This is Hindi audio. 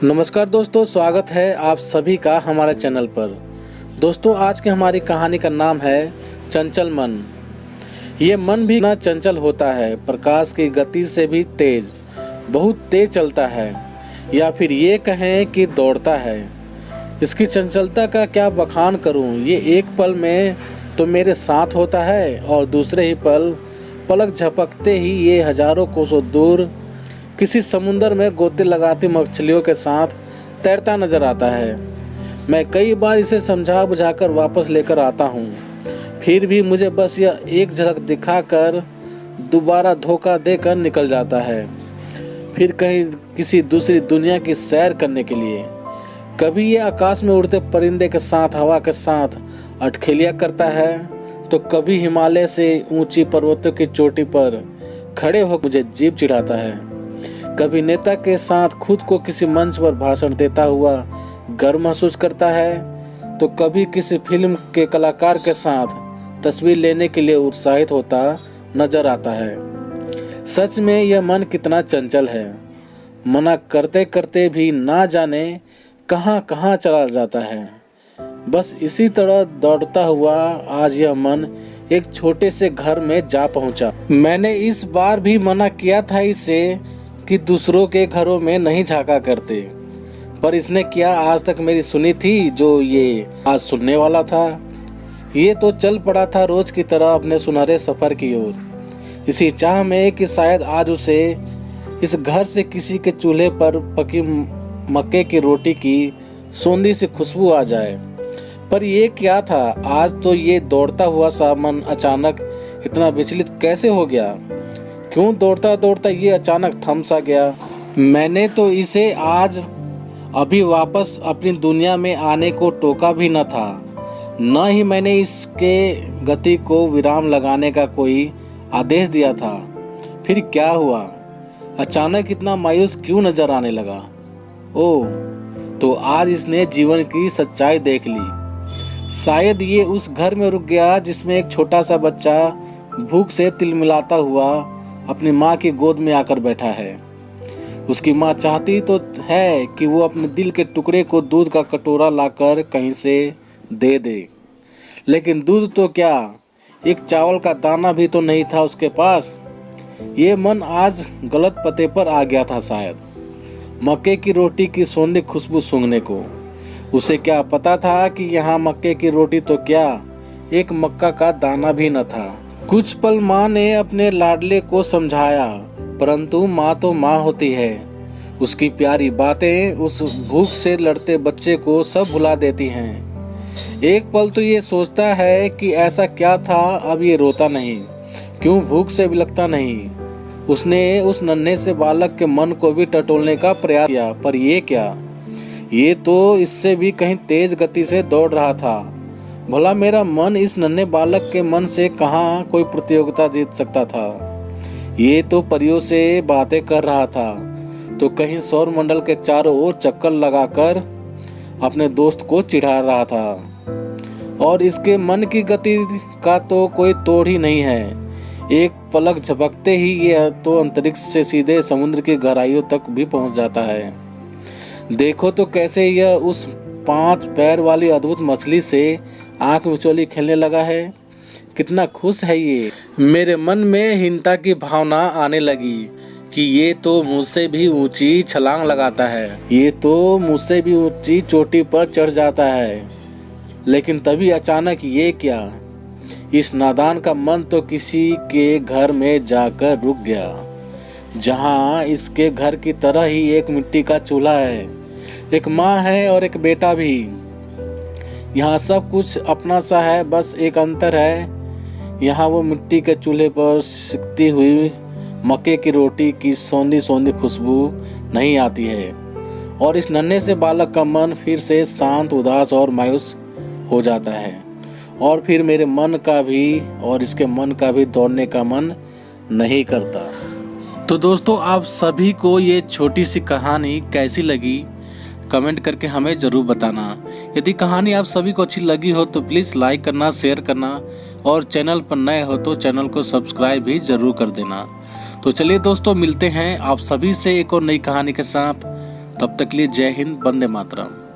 नमस्कार दोस्तों, स्वागत है आप सभी का हमारे चैनल पर। दोस्तों, आज की हमारी कहानी का नाम है चंचल मन। ये मन भी ना चंचल होता है, प्रकाश की गति से भी तेज, बहुत तेज चलता है, या फिर ये कहें कि दौड़ता है। इसकी चंचलता का क्या बखान करूं। ये एक पल में तो मेरे साथ होता है और दूसरे ही पल पलक झपकते ही ये हजारों कोसों दूर किसी समुंदर में गोते लगाती मछलियों के साथ तैरता नजर आता है। मैं कई बार इसे समझा बुझाकर वापस लेकर आता हूँ, फिर भी मुझे बस यह एक झलक दिखाकर दोबारा धोखा देकर निकल जाता है, फिर कहीं किसी दूसरी दुनिया की सैर करने के लिए। कभी ये आकाश में उड़ते परिंदे के साथ हवा के साथ अटखेलियाँ करता है, तो कभी हिमालय से ऊंची पर्वतों की चोटी पर खड़े हो मुझे जीभ चिढ़ाता है। कभी नेता के साथ खुद को किसी मंच पर भाषण देता हुआ गर्व महसूस करता है, तो कभी किसी फिल्म के कलाकार के साथ तस्वीर लेने के लिए उत्साहित होता नजर आता है। सच में यह मन कितना चंचल है, मना करते करते भी ना जाने कहां कहां चला जाता है। बस इसी तरह दौड़ता हुआ आज यह मन एक छोटे से घर में जा पहुंचा। मैंने इस बार भी मना किया था इसे कि दूसरों के घरों में नहीं झांका करते, पर इसने क्या आज तक मेरी सुनी थी जो ये आज सुनने वाला था। ये तो चल पड़ा था रोज की तरह अपने सुनहरे सफर की ओर, इसी चाह में कि शायद आज उसे इस घर से किसी के चूल्हे पर पकी मक्के की रोटी की सोंधी सी खुशबू आ जाए। पर ये क्या था, आज तो ये दौड़ता हुआ सा मन अचानक इतना विचलित कैसे हो गया। क्यों दौड़ता दौड़ता ये अचानक थम सा गया। मैंने तो इसे आज अभी वापस अपनी दुनिया में आने को टोका भी न था, न ही मैंने इसके गति को विराम लगाने का कोई आदेश दिया था। फिर क्या हुआ, अचानक इतना मायूस क्यों नजर आने लगा। ओह, तो आज इसने जीवन की सच्चाई देख ली। शायद ये उस घर में रुक गया जिसमें एक छोटा सा बच्चा भूख से तिलमिलाता हुआ अपनी माँ की गोद में आकर बैठा है। उसकी माँ चाहती तो है कि वो अपने दिल के टुकड़े को दूध का कटोरा लाकर कहीं से दे दे, लेकिन दूध तो क्या, एक चावल का दाना भी तो नहीं था उसके पास। ये मन आज गलत पते पर आ गया था शायद, मक्के की रोटी की सौंधी खुशबू सूंघने को। उसे क्या पता था कि यहाँ मक्के की रोटी तो क्या, एक मक्का का दाना भी न था। कुछ पल माँ ने अपने लाडले को समझाया, परंतु माँ तो माँ होती है। उसकी प्यारी बातें उस भूख से लड़ते बच्चे को सब भुला देती हैं। एक पल तो ये सोचता है कि ऐसा क्या था अब ये रोता नहीं, क्यों भूख से बिलखता नहीं। उसने उस नन्हे से बालक के मन को भी टटोलने का प्रयास किया, पर ये क्या, ये तो इससे भी कहीं तेज गति से दौड़ रहा था। भला मेरा मन इस नन्हे बालक के मन से कहाँ कोई प्रतियोगिता जीत सकता था। ये तो परियों से बातें कर रहा था, तो कहीं सौर मंडल के चारों ओर चक्कर लगाकर अपने दोस्त को चिढ़ा रहा था। और इसके मन की गति का तो कोई तोड़ ही नहीं है। एक पलक झपकते ही ये तो अंतरिक्ष से सीधे समुद्र की गहराइयों तक भी पहुंच जाता है। देखो तो कैसे यह उस 5 पैर वाली अद्भुत मछली से आंख मिचौली खेलने लगा है। कितना खुश है ये। मेरे मन में हीनता की भावना आने लगी कि ये तो मुझसे भी ऊंची छलांग लगाता है, ये तो मुझसे भी ऊंची चोटी पर चढ़ जाता है। लेकिन तभी अचानक ये क्या, इस नादान का मन तो किसी के घर में जाकर रुक गया, जहां इसके घर की तरह ही एक मिट्टी का चूल्हा है, एक माँ है और एक बेटा भी। यहाँ सब कुछ अपना सा है, बस एक अंतर है, यहाँ वो मिट्टी के चूल्हे पर सिकती हुई मक्के की रोटी की सौंधी सौंधी खुशबू नहीं आती है। और इस नन्हे से बालक का मन फिर से शांत, उदास और मायूस हो जाता है। और फिर मेरे मन का भी और इसके मन का भी दौड़ने का मन नहीं करता। तो दोस्तों, आप सभी को ये छोटी सी कहानी कैसी लगी, कमेंट करके हमें ज़रूर बताना। यदि कहानी आप सभी को अच्छी लगी हो तो प्लीज़ लाइक करना, शेयर करना, और चैनल पर नए हो तो चैनल को सब्सक्राइब भी ज़रूर कर देना। तो चलिए दोस्तों, मिलते हैं आप सभी से एक और नई कहानी के साथ। तब तक के लिए जय हिंद, वंदे मातरम।